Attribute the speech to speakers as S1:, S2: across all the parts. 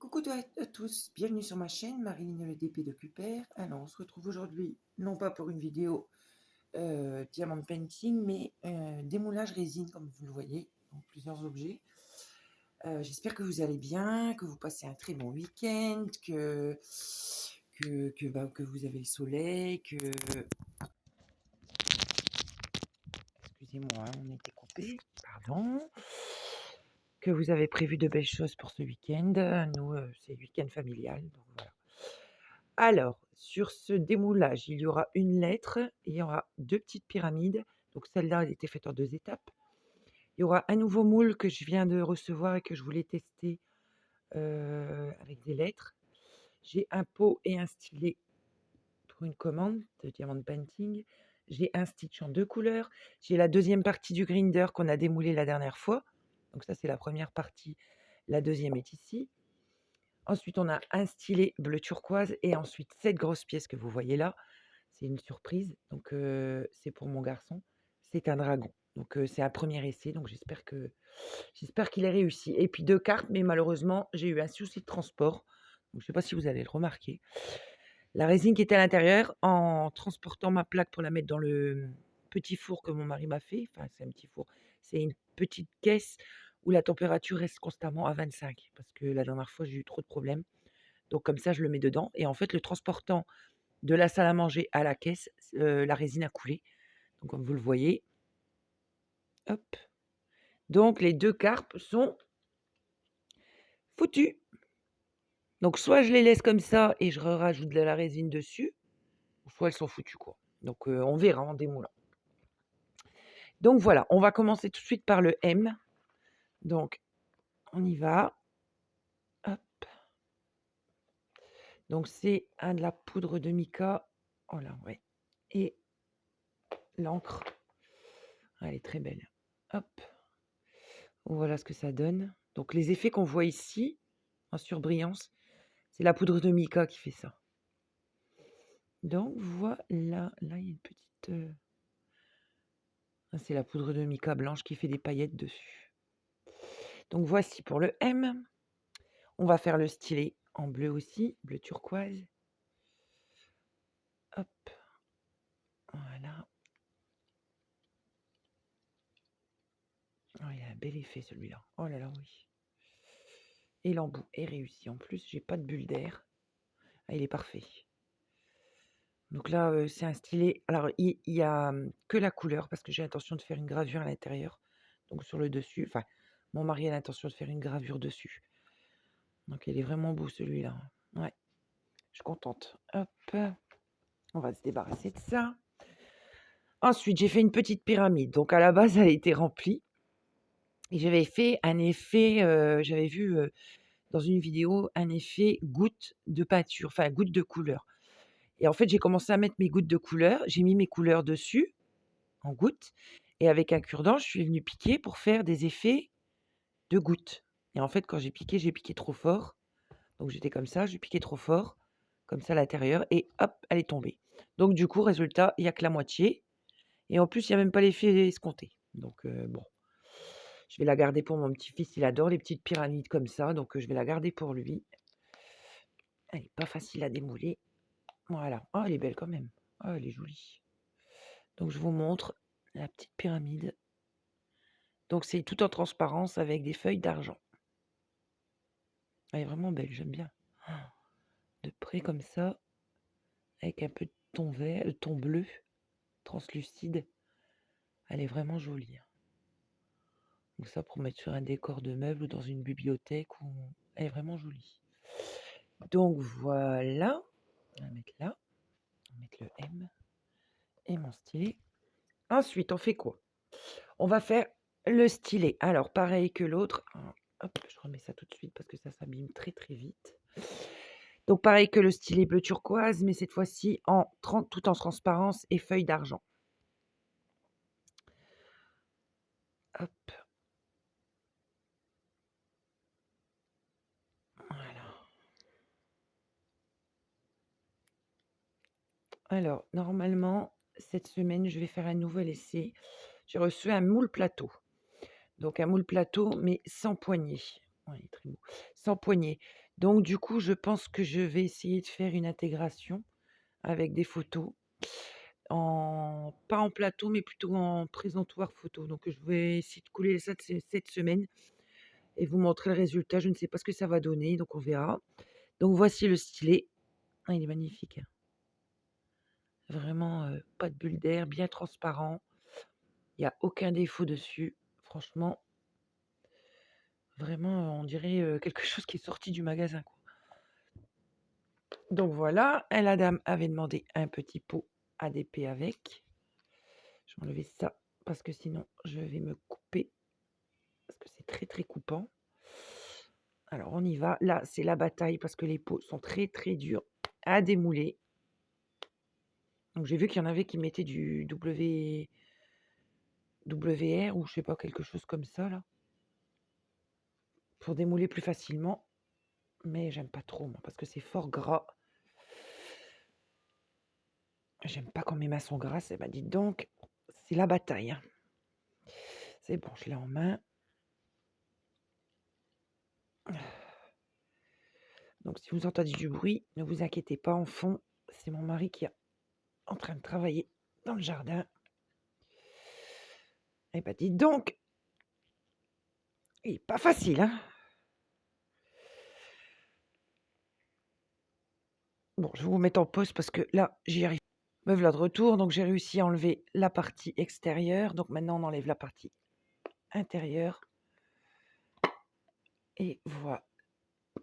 S1: Coucou à tous, bienvenue sur ma chaîne Marilyn le DP de Cuper. Alors on se retrouve aujourd'hui non pas pour une vidéo diamant painting mais démoulage résine comme vous le voyez, donc plusieurs objets. J'espère que vous allez bien, que vous passez un très bon week-end, que vous avez le soleil, excusez-moi, on était coupé, pardon, que vous avez prévu de belles choses pour ce week-end. Nous, c'est week-end familial, donc voilà. Alors, sur ce démoulage, il y aura une lettre et il y aura deux petites pyramides. Donc celle-là, elle était faite en deux étapes. Il y aura un nouveau moule que je viens de recevoir et que je voulais tester avec des lettres. J'ai un pot et un stylet pour une commande de diamant painting. J'ai un stitch en deux couleurs. J'ai la deuxième partie du grinder qu'on a démoulé la dernière fois. Donc ça, c'est la première partie. La deuxième est ici. Ensuite, on a un stylet bleu turquoise et ensuite cette grosse pièce que vous voyez là. C'est une surprise, donc c'est pour mon garçon. C'est un dragon, donc c'est un premier essai, donc j'espère qu'il est réussi. Et puis 2 cartes, mais malheureusement, j'ai eu un souci de transport, donc je ne sais pas si vous allez le remarquer. La résine qui était à l'intérieur, en transportant ma plaque pour la mettre dans le petit four que mon mari m'a fait, enfin c'est un petit four, c'est une petite caisse où la température reste constamment à 25 parce que la dernière fois, j'ai eu trop de problèmes. Donc comme ça, je le mets dedans et en fait, le transportant de la salle à manger à la caisse, la résine a coulé. Donc comme vous le voyez, hop. Donc les 2 carpes sont foutues. Donc soit je les laisse comme ça et je rajoute de la résine dessus, ou soit elles sont foutues quoi. Donc on verra en démoulant. Donc voilà, on va commencer tout de suite par le M. Donc on y va. Hop. Donc c'est de la poudre de mica. Oh là, ouais. Et l'encre. Elle est très belle. Hop. Voilà ce que ça donne. Donc les effets qu'on voit ici, en surbrillance, c'est la poudre de mica qui fait ça. Donc voilà, là il y a une petite... c'est la poudre de mica blanche qui fait des paillettes dessus. Donc voici pour le M. On va faire le stylet en bleu aussi, bleu turquoise. Hop, voilà. Oh, il a un bel effet celui-là. Oh là là, oui. Et l'embout est réussi. En plus, j'ai pas de bulle d'air. Ah, il est parfait. Donc là, c'est un stylet. Alors, il y a que la couleur parce que j'ai l'intention de faire une gravure à l'intérieur. Donc sur le dessus, enfin, mon mari a l'intention de faire une gravure dessus. Donc il est vraiment beau celui-là. Ouais, je suis contente. Hop, on va se débarrasser de ça. Ensuite, j'ai fait une petite pyramide. Donc à la base, elle était remplie. Et j'avais fait un effet, j'avais vu dans une vidéo un effet goutte de peinture, enfin goutte de couleur. Et en fait, j'ai commencé à mettre mes gouttes de couleur. J'ai mis mes couleurs dessus, en gouttes. Et avec un cure-dent, je suis venue piquer pour faire des effets de gouttes. Et en fait, quand j'ai piqué trop fort. Donc j'étais comme ça, j'ai piqué trop fort, comme ça à l'intérieur, et hop, elle est tombée. Donc du coup, résultat, il n'y a que la moitié. Et en plus, il n'y a même pas l'effet escompté. Donc bon, je vais la garder pour mon petit-fils. Il adore les petites pyramides comme ça, donc je vais la garder pour lui. Elle n'est pas facile à démouler. Voilà. Oh, elle est belle quand même. Oh, elle est jolie. Donc je vous montre la petite pyramide. Donc c'est tout en transparence avec des feuilles d'argent. Elle est vraiment belle, j'aime bien. De près comme ça, avec un peu de ton vert, de ton bleu translucide. Elle est vraiment jolie. Donc ça pour mettre sur un décor de meubles ou dans une bibliothèque. Elle est vraiment jolie. Donc voilà. On va mettre là. On va mettre le M et mon stylet. Ensuite, on fait quoi? On va faire le stylet. Alors, pareil que l'autre. Hop, je remets ça tout de suite parce que ça s'abîme très très vite. Donc pareil que le stylet bleu turquoise, mais cette fois-ci tout en transparence et feuille d'argent. Hop. Voilà. Alors, normalement, cette semaine, je vais faire un nouvel essai. J'ai reçu un moule plateau. Donc un moule plateau, mais sans poignée. Ouais, il est très beau. Sans poignée. Donc du coup, je pense que je vais essayer de faire une intégration avec des photos pas en plateau, mais plutôt en présentoir photo. Donc je vais essayer de couler ça cette semaine et vous montrer le résultat. Je ne sais pas ce que ça va donner, donc on verra. Donc voici le stylet. Ah, il est magnifique, hein. Vraiment, pas de bulle d'air, bien transparent. Il y a aucun défaut dessus. Franchement, vraiment, on dirait, quelque chose qui est sorti du magasin, quoi. Donc voilà, et la dame avait demandé un petit pot ADP avec. Je vais enlever ça parce que sinon je vais me couper, parce que c'est très, très coupant. Alors on y va. Là, c'est la bataille parce que les pots sont très, très durs à démouler. Donc j'ai vu qu'il y en avait qui mettaient du WR ou je sais pas, quelque chose comme ça là, pour démouler plus facilement. Mais j'aime pas trop moi parce que c'est fort gras. J'aime pas quand mes mains sont grasses. Et bah dites donc, c'est la bataille, hein. C'est bon, je l'ai en main. Donc si vous entendez du bruit, ne vous inquiétez pas, en fond, c'est mon mari qui est en train de travailler dans le jardin. Et bah dites donc, il est pas facile, hein. Bon, je vais vous mettre en pause parce que là, j'y arrive. Me voilà de retour, donc j'ai réussi à enlever la partie extérieure. Donc maintenant, on enlève la partie intérieure. Et voilà,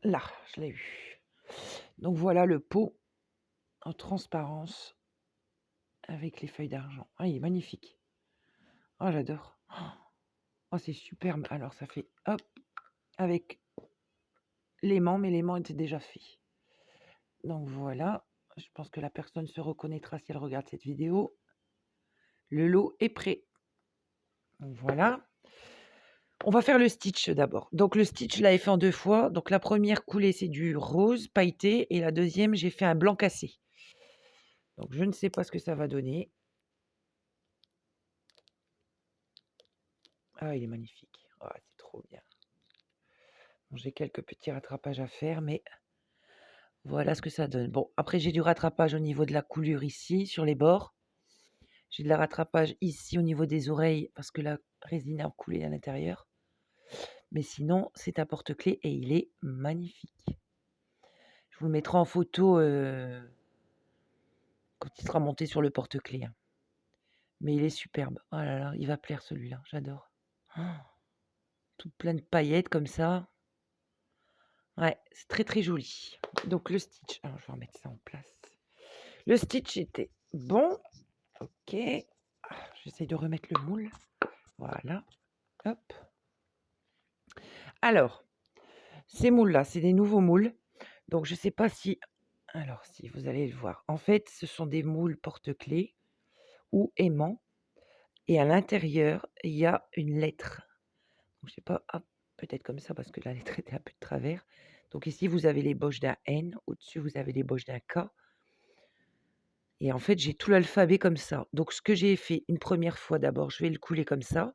S1: je l'ai eu. Donc voilà le pot en transparence avec les feuilles d'argent. Ah, il est magnifique. Oh, j'adore. Oh, c'est superbe. Alors, ça fait hop, avec l'aimant, mais l'aimant était déjà fait. Donc voilà, je pense que la personne se reconnaîtra si elle regarde cette vidéo. Le lot est prêt. Donc voilà. On va faire le stitch d'abord. Donc le stitch, je l'avais fait en 2 fois. Donc la première coulée, c'est du rose pailleté et la deuxième, j'ai fait un blanc cassé. Donc je ne sais pas ce que ça va donner. Ah, il est magnifique. Ah, c'est trop bien. Bon, j'ai quelques petits rattrapages à faire, mais voilà ce que ça donne. Bon, après, j'ai du rattrapage au niveau de la coulure ici, sur les bords. J'ai de la rattrapage ici au niveau des oreilles parce que la résine a coulé à l'intérieur. Mais sinon, c'est un porte-clés et il est magnifique. Je vous le mettrai en photo quand il sera monté sur le porte-clés, hein. Mais il est superbe. Oh là là, il va plaire celui-là, j'adore. Oh, tout plein de paillettes comme ça. Ouais, c'est très très joli. Donc le stitch, alors je vais remettre ça en place. Le stitch était bon. Ok. J'essaye de remettre le moule. Voilà. Hop. Alors, ces moules-là, c'est des nouveaux moules. Donc je ne sais pas si... Alors si vous allez le voir. En fait, ce sont des moules porte-clés ou aimants. Et à l'intérieur, il y a une lettre. Donc, je sais pas, hop, peut-être comme ça parce que la lettre était un peu de travers. Donc ici, vous avez les boches d'un N. Au-dessus, vous avez les boches d'un K. Et en fait, j'ai tout l'alphabet comme ça. Donc ce que j'ai fait une première fois d'abord, je vais le couler comme ça.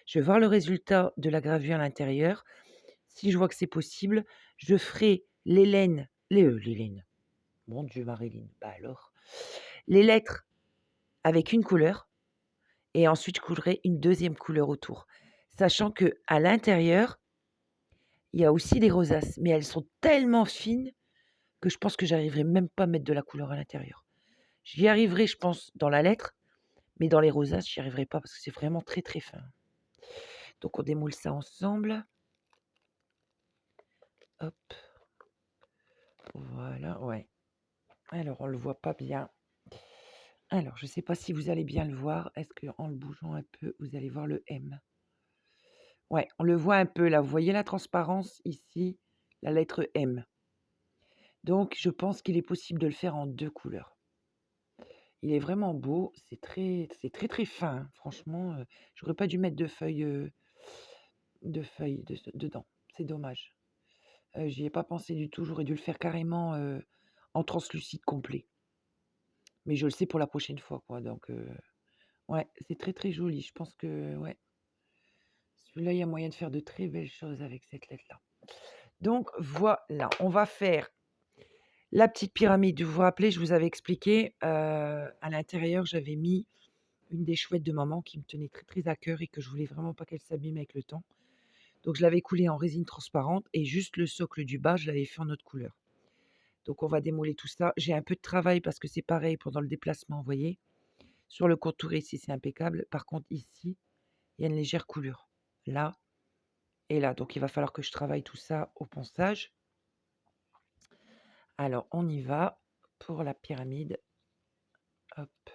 S1: Je vais voir le résultat de la gravure à l'intérieur. Si je vois que c'est possible, je ferai les laines, les laines. Mon Dieu, Marilyn. Bah alors, les lettres avec une couleur et ensuite je coulerai une deuxième couleur autour. Sachant que à l'intérieur, il y a aussi des rosaces, mais elles sont tellement fines que je pense que j'arriverai même pas à mettre de la couleur à l'intérieur. J'y arriverai, je pense, dans la lettre, mais dans les rosaces, j'y arriverai pas parce que c'est vraiment très très fin. Donc on démoule ça ensemble. Hop. Voilà, ouais. Alors on le voit pas bien. Alors je sais pas si vous allez bien le voir. Est-ce qu'en le bougeant un peu, vous allez voir le M? Ouais, on le voit un peu là. Vous voyez la transparence ici, la lettre M. Donc je pense qu'il est possible de le faire en 2 couleurs. Il est vraiment beau, c'est très très fin, hein. Franchement, j'aurais pas dû mettre dedans. C'est dommage. J'y ai pas pensé du tout, j'aurais dû le faire carrément, en translucide complet. Mais je le sais pour la prochaine fois, quoi, donc ouais, c'est très, très joli. Je pense que ouais, celui-là, il y a moyen de faire de très belles choses avec cette lettre-là. Donc voilà, on va faire la petite pyramide. Vous vous rappelez, je vous avais expliqué, à l'intérieur, j'avais mis une des chouettes de maman qui me tenait très, très à cœur et que je voulais vraiment pas qu'elle s'abîme avec le temps. Donc je l'avais coulée en résine transparente et juste le socle du bas, je l'avais fait en autre couleur. Donc on va démouler tout ça. J'ai un peu de travail parce que c'est pareil pendant le déplacement, vous voyez? Sur le contour ici, c'est impeccable. Par contre ici, il y a une légère coulure. Là et là. Donc il va falloir que je travaille tout ça au ponçage. Alors on y va pour la pyramide. Hop,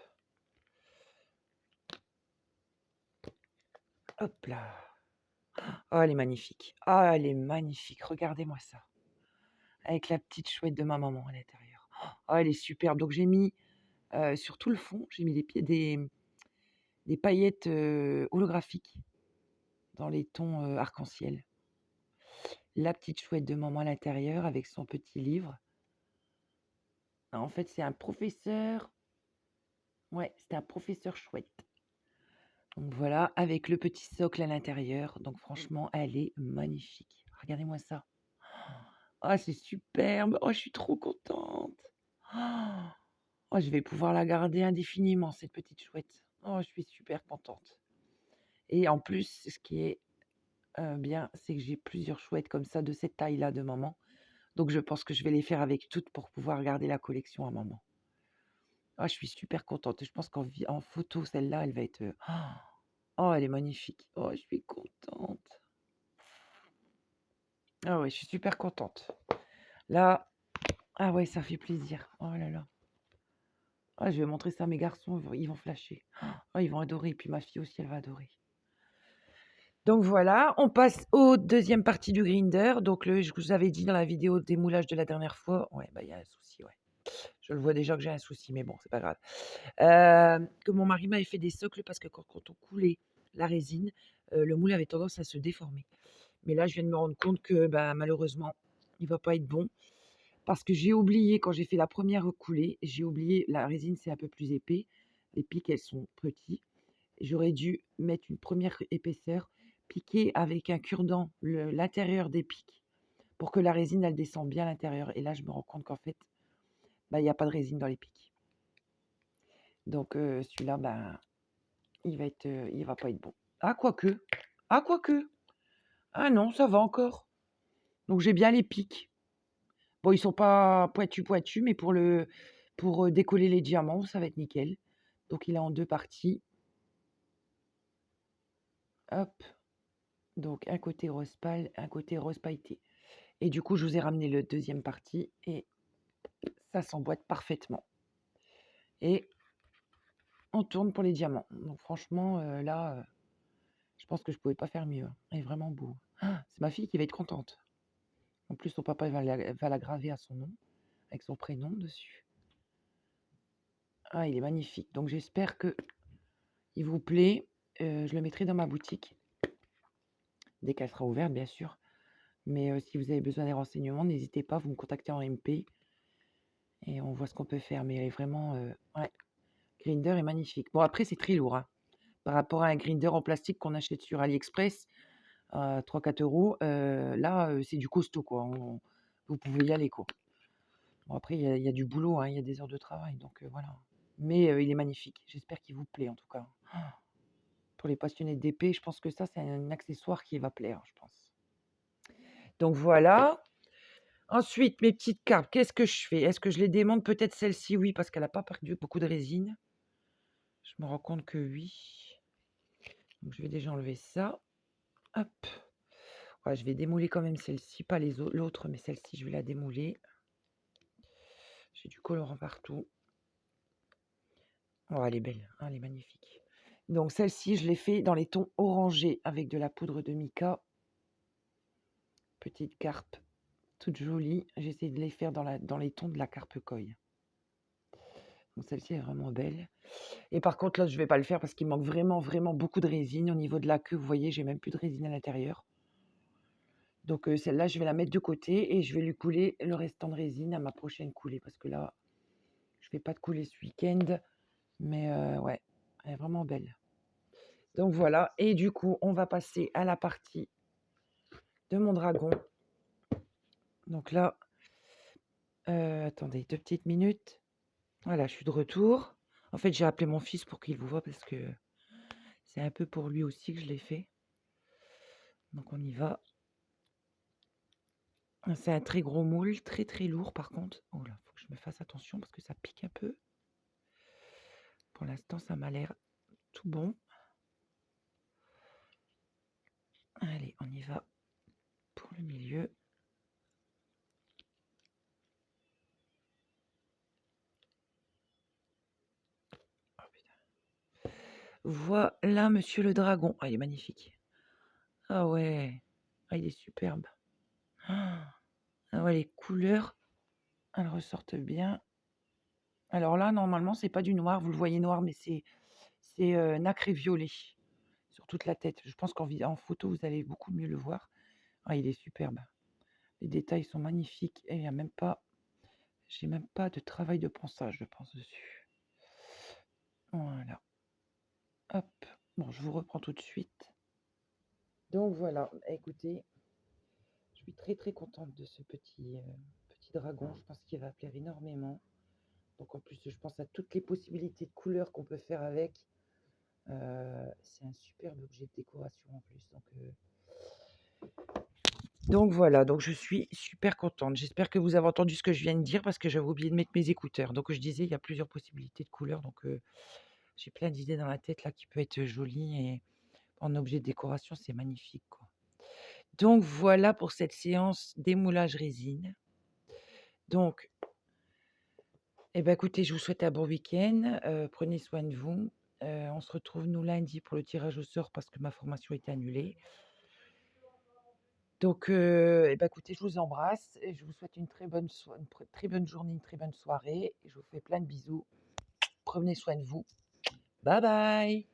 S1: hop là. Oh, elle est magnifique. Ah, elle est magnifique. Regardez-moi ça. Avec la petite chouette de ma maman à l'intérieur. Oh, elle est superbe. Donc j'ai mis sur tout le fond, j'ai mis des paillettes holographiques dans les tons arc-en-ciel. La petite chouette de maman à l'intérieur avec son petit livre. Ah, en fait, c'est un professeur. Ouais, c'est un professeur chouette. Donc voilà, avec le petit socle à l'intérieur. Donc franchement, elle est magnifique. Regardez-moi ça. Ah, c'est superbe. Oh, je suis trop contente. Ah, oh, je vais pouvoir la garder indéfiniment, cette petite chouette. Oh, je suis super contente. Et en plus, ce qui est bien, c'est que j'ai plusieurs chouettes comme ça, de cette taille-là de maman. Donc je pense que je vais les faire avec toutes pour pouvoir garder la collection à maman. Ah, je suis super contente. Je pense en photo, celle-là, elle va être... Oh, elle est magnifique. Oh, je suis contente. Ah ouais, je suis super contente. Là, ah ouais, ça fait plaisir. Oh là là. Ah, je vais montrer ça à mes garçons, ils vont flasher. Oh, ils vont adorer. Et puis ma fille aussi, elle va adorer. Donc voilà, on passe aux deuxième partie du grinder. Donc je vous avais dit dans la vidéo démoulage de la dernière fois. Ouais, bah il y a un souci, ouais. Je le vois déjà que j'ai un souci, mais bon, c'est pas grave. Que mon mari m'avait fait des socles parce que quand on coulait la résine, le moule avait tendance à se déformer. Mais là, je viens de me rendre compte que bah, malheureusement, il va pas être bon. Parce que j'ai oublié, quand j'ai fait la première coulée, j'ai oublié, la résine c'est un peu plus épais. Les pics, elles sont petits. J'aurais dû mettre une première épaisseur, piquer avec un cure-dent l'intérieur des pics pour que la résine, elle descend bien à l'intérieur. Et là, je me rends compte qu'en fait, bah, il n'y a pas de résine dans les pics. Donc celui-là, bah, il va pas être bon. Ah, quoique. Ah, quoique. Ah non, ça va encore. Donc j'ai bien les pics. Bon, ils sont pas pointus, mais pour décoller les diamants, ça va être nickel. Donc il est en deux parties. Hop. Donc un côté rose pâle, un côté rose pailleté. Et du coup, je vous ai ramené le deuxième partie et ça s'emboîte parfaitement. Et on tourne pour les diamants. Donc franchement, là, je pense que je pouvais pas faire mieux. Il est vraiment beau. Ah, c'est ma fille qui va être contente. En plus, son papa va la graver à son nom, avec son prénom dessus. Ah, il est magnifique. Donc j'espère que il vous plaît. Je le mettrai dans ma boutique, dès qu'elle sera ouverte, bien sûr. Mais si vous avez besoin des renseignements, n'hésitez pas, vous me contactez en MP et on voit ce qu'on peut faire. Mais elle est vraiment... ouais, Grinder est magnifique. Bon, après, c'est très lourd, hein. Par rapport à un grinder en plastique qu'on achète sur AliExpress à 3-4 euros, là, c'est du costaud, quoi. Vous pouvez y aller, quoi. Bon, après, il y a du boulot, hein, il y a des heures de travail, donc voilà. Mais il est magnifique. J'espère qu'il vous plaît, en tout cas. Pour les passionnés d'épée, je pense que ça, c'est un accessoire qui va plaire, je pense. Donc voilà. Ensuite, mes petites cartes, qu'est-ce que je fais? Est-ce que je les démonte? Peut-être celle-ci, oui, parce qu'elle n'a pas perdu beaucoup de résine. Je me rends compte que oui. Donc je vais déjà enlever ça. Hop. Ouais, je vais démouler quand même celle-ci, pas l'autre, mais celle-ci, je vais la démouler. J'ai du colorant partout. Oh, elle est belle, hein, elle est magnifique. Donc celle-ci, je l'ai fait dans les tons orangés avec de la poudre de mica. Petite carpe, toute jolie. J'essaie de les faire dans les tons de la carpe koi. Donc celle-ci est vraiment belle. Et par contre, là, je ne vais pas le faire parce qu'il manque vraiment, vraiment beaucoup de résine. Au niveau de la queue, vous voyez, j'ai même plus de résine à l'intérieur. Donc celle-là, je vais la mettre de côté et je vais lui couler le restant de résine à ma prochaine coulée. Parce que là, je ne fais pas de coulée ce week-end. Mais ouais, elle est vraiment belle. Donc voilà. Et du coup, on va passer à la partie de mon dragon. Donc là, attendez 2 petites minutes. Voilà, je suis de retour. En fait, j'ai appelé mon fils pour qu'il vous voie parce que c'est un peu pour lui aussi que je l'ai fait. Donc on y va. C'est un très gros moule, très, très lourd par contre. Oh là, faut que je me fasse attention parce que ça pique un peu. Pour l'instant, ça m'a l'air tout bon. Allez, on y va pour le milieu. Oh putain. Voilà monsieur le dragon. Ah, il est magnifique. Ah ouais. Ah, il est superbe. Ah ouais, les couleurs, elles ressortent bien. Alors là, normalement, c'est pas du noir, vous le voyez noir, mais c'est nacré violet sur toute la tête. Je pense en photo, vous allez beaucoup mieux le voir. Ah, il est superbe. Les détails sont magnifiques et il y a même pas j'ai même pas de travail de ponçage, je pense, dessus. Voilà. Hop. Bon, je vous reprends tout de suite. Donc voilà, écoutez, je suis très, très contente de ce petit dragon. Je pense qu'il va plaire énormément. Donc en plus, je pense à toutes les possibilités de couleurs qu'on peut faire avec. C'est un superbe objet de décoration en plus. Donc voilà, donc je suis super contente. J'espère que vous avez entendu ce que je viens de dire parce que j'avais oublié de mettre mes écouteurs. Donc je disais, il y a plusieurs possibilités de couleurs. Donc j'ai plein d'idées dans la tête là qui peut être jolies et en objet de décoration, c'est magnifique, quoi. Donc voilà pour cette séance d'émoulage résine. Donc, eh ben, écoutez, je vous souhaite un bon week-end. Prenez soin de vous. On se retrouve nous lundi pour le tirage au sort parce que ma formation est annulée. Donc, eh ben, écoutez, je vous embrasse et je vous souhaite une très bonne très bonne journée, une très bonne soirée. Et je vous fais plein de bisous. Prenez soin de vous. Bye bye.